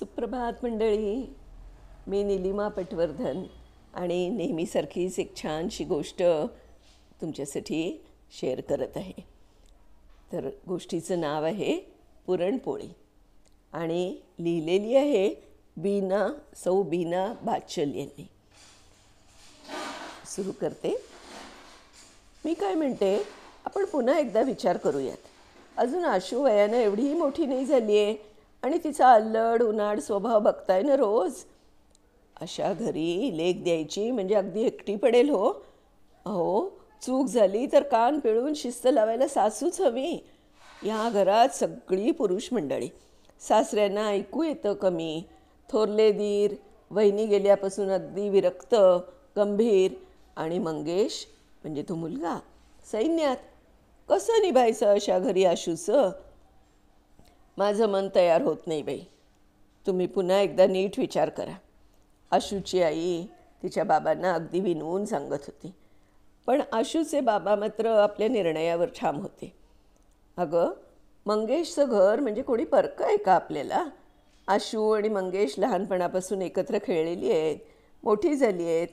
सुप्रभात मंडळी. मी निलिमा पटवर्धन आणि नेहमीसारखीच एक छानशी गोष्ट तुमच्यासाठी शेअर करत आहे. तर गोष्टीचं नाव आहे पुरणपोळी आणि लिहिलेली आहे सौ बीना बाचल यांनी. सुरू करते. मी काय म्हणते, आपण पुन्हा एकदा विचार करूयात. अजून आशू वयानं एवढीही मोठी नाही झाली आहे आणि तिचा अल्लड उन्हाळ स्वभाव बघताय ना रोज. अशा घरी लेक द्यायची म्हणजे अगदी एकटी पडेल हो. अहो, चूक झाली तर कान पिळून शिस्त लावायला सासूच हवी. या घरात सगळी पुरुष मंडळी. सासऱ्यांना ऐकू येतं कमी. थोरले दीर वहिनी गेल्यापासून अगदी विरक्त, गंभीर. आणि मंगेश म्हणजे तो मुलगा सैन्यात. कसं निभायचं अशा घरी आशूचं? माझं मन तयार होत नाही बाई. तुम्ही पुन्हा एकदा नीट विचार करा. आशूची आई तिच्या बाबांना अगदी विनवून सांगत होती, पण आशूचे बाबा मात्र आपल्या निर्णयावर ठाम होते. अगं, मंगेशचं घर म्हणजे कोणी परकं आहे का आपल्याला? आशू आणि मंगेश लहानपणापासून एकत्र खेळलेली आहेत, मोठी झाली आहेत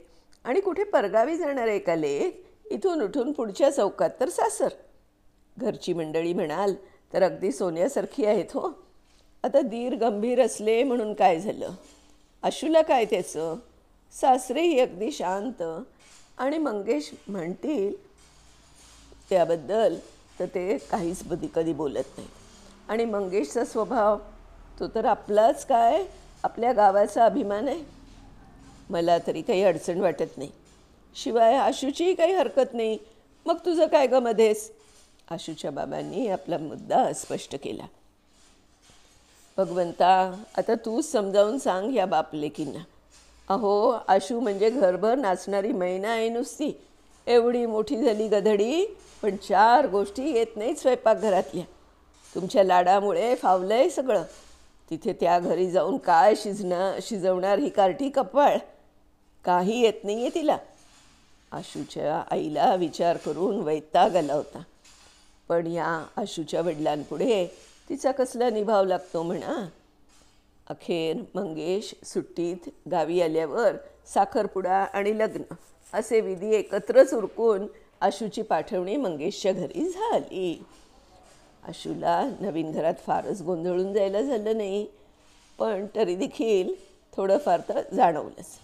आणि कुठे परगावी जाणार आहे का लेक? इथून उठून पुढच्या चौकात तर सासर. घरची मंडळी म्हणाल तर अगदी सोन्यासारखी आहेत हो. आता दीर गंभीर असले म्हणून काय झालं? आशूला काय त्याचं? सासरेही अगदी शांत. आणि मंगेश म्हणतील त्याबद्दल तर ते काहीच कधी बोलत नाही. आणि मंगेशचा स्वभाव तो तर आपलाच काय, आपल्या गावाचा अभिमान आहे. मला तरी काही अडचण वाटत नाही. शिवाय आशूचीही काही हरकत नाही. मग तुझं काय गं मध्येच? आशूच्या बाबांनी आपला मुद्दा स्पष्ट केला. भगवंता, आता तूच समजावून सांग या बापलेकींना. अहो, आशू म्हणजे घरभर नाचणारी मैना आहे नुसती. एवढी मोठी झाली गधडी, पण 4 गोष्टी येत नाहीत स्वयंपाकघरातल्या. तुमच्या लाडामुळे फावलंय सगळं. तिथे त्या घरी जाऊन काय शिजवणार ही कार्टी कपाळ? काही येत नाही आहे तिला. आशूच्या आईला विचार करून वैताग आला होता. पण या आशूच्या वडिलांपुढे तिचा कसला निभाव लागतो म्हणा. अखेर मंगेश सुट्टीत गावी आल्यावर साखरपुडा आणि लग्न असे विधी एकत्रच उरकून आशूची पाठवणी मंगेशच्या घरी झाली. आशूला नवीन घरात फारच गोंधळून जायला झालं नाही, पण तरी देखील थोडंफार तर जाणवलंच.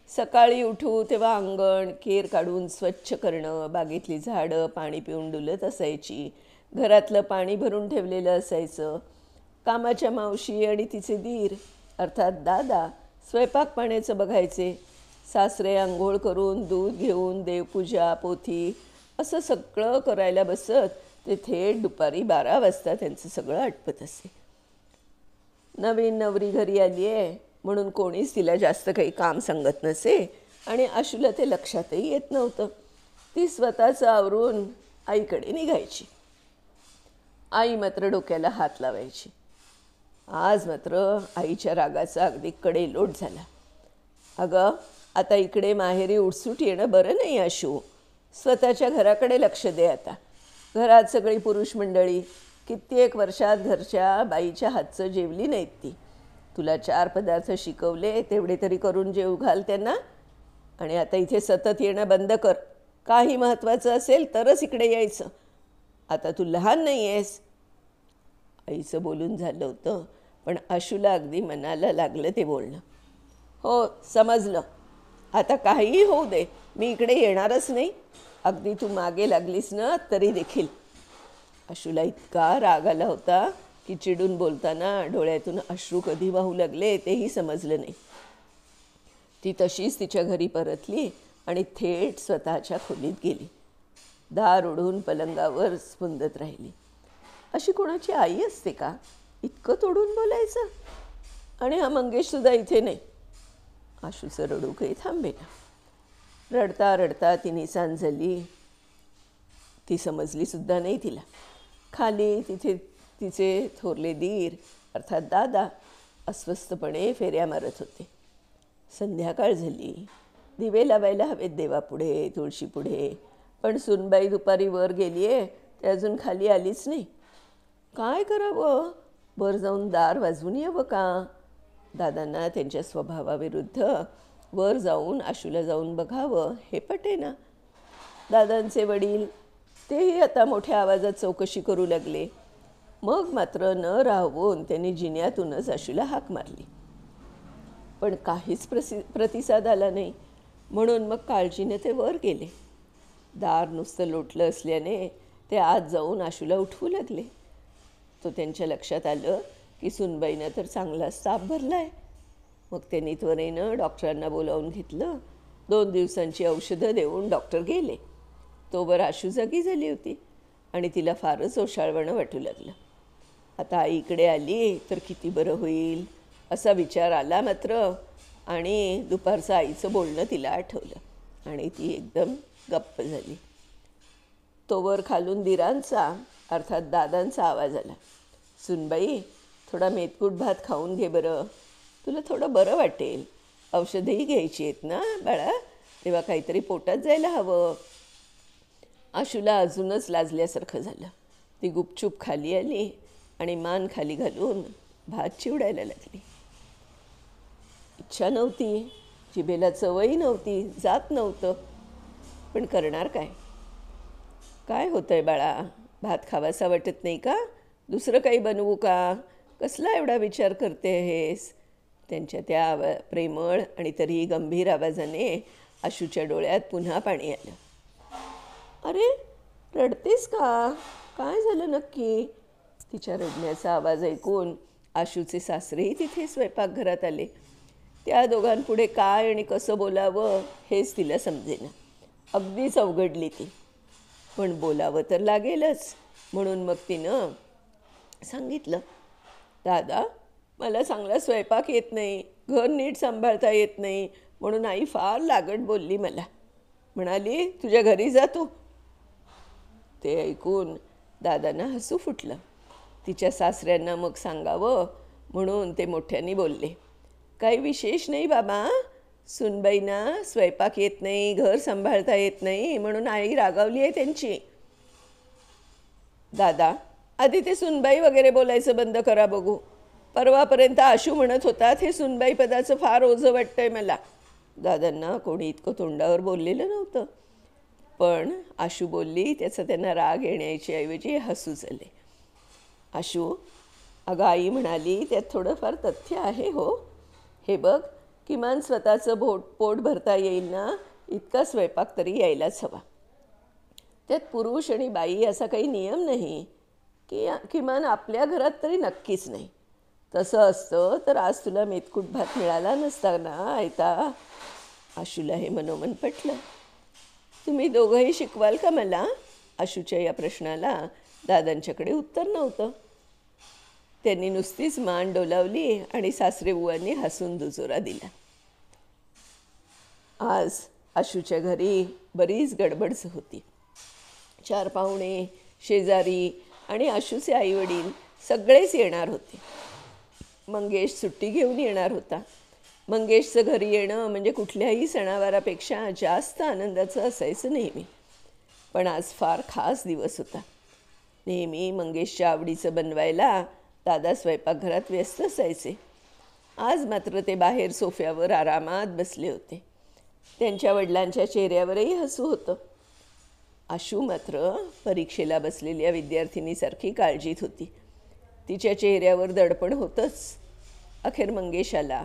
सकाळी उठू तेव्हा अंगण केर काढून स्वच्छ करणं, बागेतली झाडं पाणी पिऊन डुलत असायची, घरातलं पाणी भरून ठेवलेलं असायचं. कामाच्या मावशी आणि तिचे दीर अर्थात दादा स्वयंपाक पाण्याचं बघायचे. सासरे आंघोळ करून दूध घेऊन देवपूजा पोथी असं सगळं करायला बसत ते थेट दुपारी 12 वाजता त्यांचं सगळं आटपत असे. नवीन नवरी घरी आली आहे म्हणून कोणीच तिला जास्त काही काम सांगत नसे आणि आशूला ते लक्षातही येत नव्हतं. ती स्वतःचं आवरून आईकडे निघायची. आई मात्र डोक्याला हात लावायची. आज मात्र आईच्या रागाचा अगदी कडेलोट झाला. अगं, आता इकडे माहेरी उठसूट येणं बरं नाही आशू. स्वतःच्या घराकडे लक्ष दे आता. घरात सगळी पुरुष मंडळी. कित्येक वर्षात घरच्या बाईच्या हातचं जेवली नाहीत ती. तुला 4 पदार्थ शिकवले तेवढे तरी करून जेवू घाल त्यांना. आणि आता इथे सतत येणं बंद कर. काही महत्त्वाचं असेल तरच इकडे यायचं. आता तू लहान नाही आहेस. आईचं बोलून झालं होतं, पण आशूला अगदी मनाला लागलं ते बोलणं. हो, समजलं. आता काहीही होऊ दे, मी इकडे येणारच नाही. अगदी तू मागे लागलीस ना तरी देखील. आशूला इतका राग आला होता की चिडून बोलताना डोळ्यातून अश्रू कधी वाहू लागले तेही समजलं नाही. ती तशीच तिच्या घरी परतली आणि थेट स्वतःच्या खोलीत गेली. दार उडून पलंगावर स्पुंदत राहिली. अशी कोणाची आई असते का, इतकं तोडून बोलायचं? आणि हा मंगेशसुद्धा इथे नाही. आशूचं रडू काही थांबेना. रडता रडता ती निसान झाली. ती समजलीसुद्धा नाही तिला. खाली तिथे तिचे थोरले दीर अर्थात दादा अस्वस्थपणे फेऱ्या मारत होते. संध्याकाळ झाली. दिवे लावायला हवेत देवापुढे, तुळशीपुढे. पण सुनबाई दुपारी वर गेली आहे, ते अजून खाली आलीच नाही. काय करावं? वर जाऊन दार वाजवून यावं का? दादांना त्यांच्या स्वभावाविरुद्ध वर जाऊन आशूला जाऊन बघावं हे पटेना. दादांचे वडील तेही आता मोठ्या आवाजात चौकशी करू लागले. मग मात्र न राहवून त्यांनी जिन्यातूनच आशूला हाक मारली. पण काहीच प्रतिसाद आला नाही. म्हणून मग काळजीने ते वर गेले. दार नुसतं लोटलं असल्याने ते आत जाऊन आशूला उठवू लागले. तो त्यांच्या लक्षात आलं की सुनबाईनं तर चांगलाच ताप भरला आहे. मग त्यांनी त्वरेनं डॉक्टरांना बोलावून घेतलं. 2 दिवसांची औषधं देऊन डॉक्टर गेले. तोवर आशू जागी झाली होती आणि तिला फारच ओशाळवणं वाटू लागलं. आता आईकडे आली तर किती बरं होईल असा विचार आला मात्र. आणि दुपारचं आईचं बोलणं तिला आठवलं आणि ती एकदम गप्प झाली. तोवर खालून दिरांचा अर्थात दादांचा आवाज आला. सुनबाई, थोडा मेतकूट भात खाऊन घे बरं, तुला थोडं बरं वाटेल. औषधंही घ्यायची आहेत ना बाळा, तेव्हा काहीतरी पोटात जायला हवं. आशूला अजूनच लाजल्यासारखं झालं. ती गुपचूप खाली आली आणि मान खाली घालून भात चिवडायला लागली. इच्छा नव्हती, जिभेला चवही नव्हती, जात नव्हतं, पण करणार काय? काय होतंय बाळा, भात खावासा वाटत नाही का? दुसरं काही बनवू का? कसला एवढा विचार करते आहेस? त्यांच्या त्या प्रेमळ आणि तरीही गंभीर आवाजाने आशूच्या डोळ्यात पुन्हा पाणी आलं. अरे, रडतेस का? काय झालं नक्की? तिच्या रडण्याचा आवाज ऐकून आशूचे सासरेही तिथे स्वयंपाकघरात आले. त्या दोघांपुढे काय आणि कसं बोलावं हेच तिला समजेना. अगदीच अवघडली ती. पण बोलावं तर लागेलच. म्हणून मग तिनं सांगितलं, दादा, मला चांगला स्वयंपाक येत नाही, घर नीट सांभाळता येत नाही, म्हणून आई फार लागट बोलली मला. म्हणाली, तुझ्या घरी जातो. ते ऐकून दादांना हसू फुटलं. तिच्या सासऱ्यांना मग सांगावं म्हणून ते मोठ्यांनी बोलले, काही विशेष नाही बाबा, सुनबाईंना स्वयंपाक येत नाही, घर सांभाळता येत नाही म्हणून आई रागावली आहे त्यांची. दादा, आधी ते सुनबाई वगैरे बोलायचं बंद करा बघू. परवापर्यंत आशू म्हणत होतात हे सुनबाई पदाचं फार ओझं वाटतंय मला. दादांना कोणी इतकं तोंडावर बोललेलं नव्हतं. पण आशू बोलली त्याचा त्यांना राग येण्याची ऐवजी हसू झाले. आशू, अगं आई म्हणाली त्यात थोडंफार तथ्य आहे हो. हे बघ, किमान स्वतःचं पोट भरता येईल ना इतका स्वयंपाक तरी यायलाच हवा. त्यात पुरुष आणि बाई असा काही नियम नाही की किमान आपल्या घरात तरी नक्कीच नाही. तसं असतं तर आज तुला मेतकूट भात मिळाला नसता ना आयता. आशूला हे मनोमन पटलं. तुम्ही दोघंही शिकवाल का मला? आशूच्या या प्रश्नाला दादांच्याकडे उत्तर नव्हतं. त्यांनी नुसतीच मान डोलावली आणि सासरेबुवांनी हसून दुजोरा दिला. आज आशूच्या घरी बरीच गडबड होती. 4 पाहुणे, शेजारी आणि आशूचे आईवडील सगळेच येणार होते. मंगेश सुट्टी घेऊन येणार होता. मंगेशचं घरी येणं म्हणजे कुठल्याही सणावारापेक्षा जास्त आनंदाचं असायचं नेहमी. पण आज फार खास दिवस होता. नेहमी मंगेशच्या आवडीचं बनवायला दादा स्वयंपाकघरात व्यस्त असायचे. आज मात्र ते बाहेर सोफ्यावर आरामात बसले होते. त्यांच्या वडिलांच्या चेहऱ्यावरही हसू होतं. आशू मात्र परीक्षेला बसलेल्या विद्यार्थिनीसारखी काळजीत होती. तिच्या चेहऱ्यावर दडपण होतंच. अखेर मंगेश आला.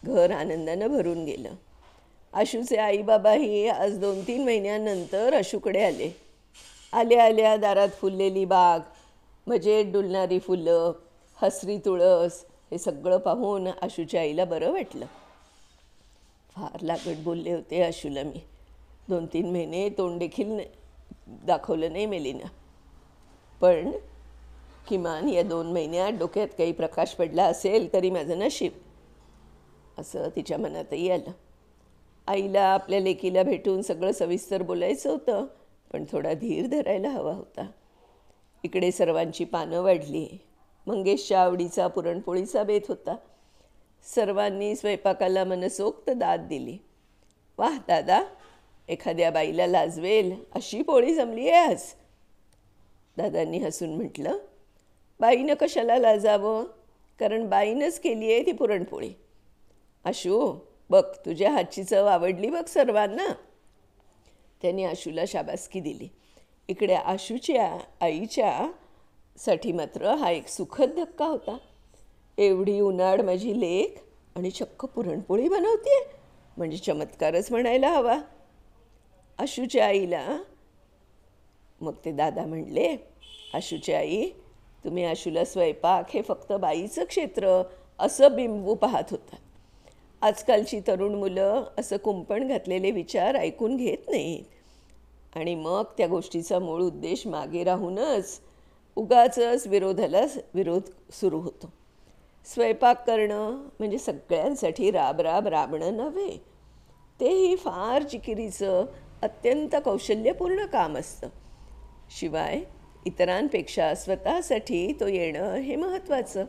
घर आनंदानं भरून गेलं. आशूचे आईबाबाही आज 2-3 महिन्यानंतर आशूकडे आले. आल्या आल्या दारात फुललेली बाग, मजेत डुलणारी फुलं, हसरी तुळस हे सगळं पाहून आशूच्या आईला बरं वाटलं. फार लागट बोलले होते आशूला मी. 2-3 महिने तोंड देखील दाखवलं नाही मेलीनं. पण किमान या 2 महिन्यात डोक्यात काही प्रकाश पडला असेल तरी माझं नशीब, असं तिच्या मनातही आलं. आईला आपल्या लेकीला भेटून सगळं सविस्तर बोलायचं होतं, पण थोडा धीर धरायला हवा होता. इकडे सर्वांची पानं वाढली. मंगेशच्या आवडीचा पुरणपोळीचा बेत होता. सर्वांनी स्वयंपाकाला मनसोक्त दाद दिली. वाह दादा, एखाद्या बाईला लाजवेल अशी पोळी जमली आहे आज. दादांनी हसून म्हटलं, बाईनं कशाला लाजावं, कारण बाईनंच केली आहे ती पुरणपोळी. आशू, बघ तुझ्या हातची चव आवडली बघ सर्वांना. त्यांनी आशूला शाबासकी दिली. इकडे आशूच्या आईच्या साठी मात्र हा एक सुखद धक्का होता. एवढी उन्हाळ माझी लेक आणि चक्क पुरणपोळी बनवते, म्हणजे चमत्कारच म्हणायला हवा. आशूच्या आईला मग ते दादा म्हणले, आशूची आई, तुम्ही आशूला स्वयंपाक हे फक्त बाईचं क्षेत्र असं बिंबवू पाहत होता. आजकालची तरुण मुलं असं कुंपण घातलेले विचार ऐकून घेत नाहीत आणि मग त्या गोष्टीचा मूळ उद्देश मागे राहूनच उगाचच विरोध सुरू होतो. स्वयंपाक करणं म्हणजे सगळ्यांसाठी राब राबणं नव्हे. तेही फार जिकिरीचं अत्यंत कौशल्यपूर्ण काम असतं. शिवाय इतरांपेक्षा स्वतःसाठी तो येणं हे महत्त्वाचं.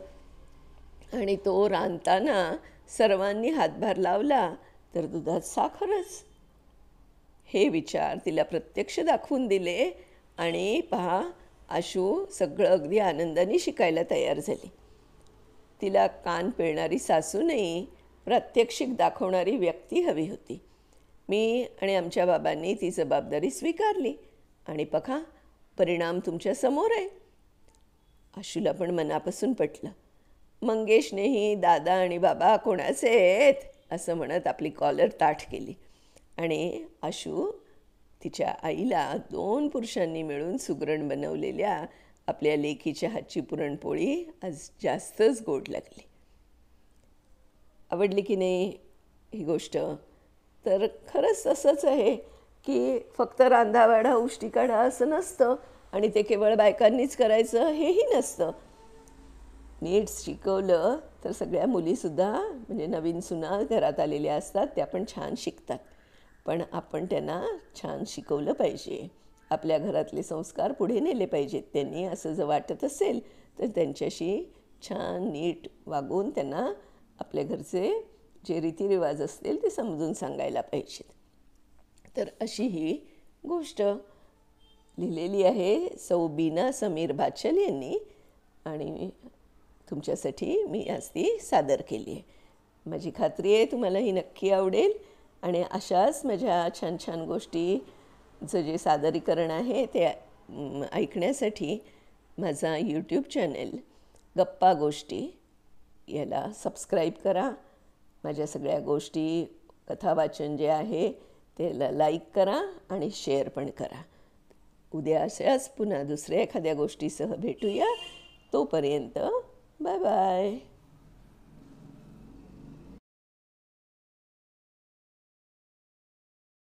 आणि तो रांधताना सर्वांनी हातभार लावला तर दुधात साखरच. हे विचार तिला प्रत्यक्ष दाखवून दिले आणि पहा, आशू सगळं अगदी आनंदाने शिकायला तयार झाली. तिला कान पिळणारी सासू नाही, प्रात्यक्षिक दाखवणारी व्यक्ती हवी होती. मी आणि आमच्या बाबांनी ती जबाबदारी स्वीकारली आणि बघा, परिणाम तुमच्या समोर आहे. आशूला पण मनापासून पटलं. मंगेशनेही दादा आणि बाबा कोणाचे आहेत असं म्हणत आपली कॉलर ताठ केली आणि आशू तिच्या आईला 2 पुरुषांनी मिळून सुगरण बनवलेल्या आपल्या लेकीच्या हातची पुरणपोळी आज जास्तच गोड लागली. आवडली की नाही ही गोष्ट? तर खरंच तसंच आहे की फक्त रांधावाढा उष्टी काढा असं नसतं आणि ते केवळ बायकांनीच करायचं हेही नसतं. नीट शिकवलं तर सगळ्या मुलीसुद्धा, म्हणजे नवीन सुना घरात आलेल्या असतात, त्या पण छान शिकतात. पण आपण त्यांना छान शिकवलं पाहिजे, आपल्या घरातले संस्कार पुढे नेले पाहिजेत. त्यांनी असं जर वाटत असेल तर त्यांच्याशी छान नीट वागून त्यांना आपल्या घरचे जे रीतिरिवाज असतील ते समजून सांगायला पाहिजेत. तर अशी ही गोष्ट लिहिलेली आहे सौ बीना समीर बाचल यांनी आणि तुमच्यासाठी मी आज ती सादर केली आहे. माझी खात्री आहे तुम्हाला ही नक्की आवडेल आणि अशाच माझ्या छान छान गोष्टीचं जे सादरीकरण आहे ते ऐकण्यासाठी माझा यूट्यूब चॅनेल गप्पा गोष्टी याला सबस्क्राईब करा. माझ्या सगळ्या गोष्टी, कथावाचन जे आहे त्याला लाईक करा आणि शेअर पण करा. उद्या अशाच पुन्हा दुसऱ्या एखाद्या गोष्टीसह भेटूया. तोपर्यंत बाय बाय.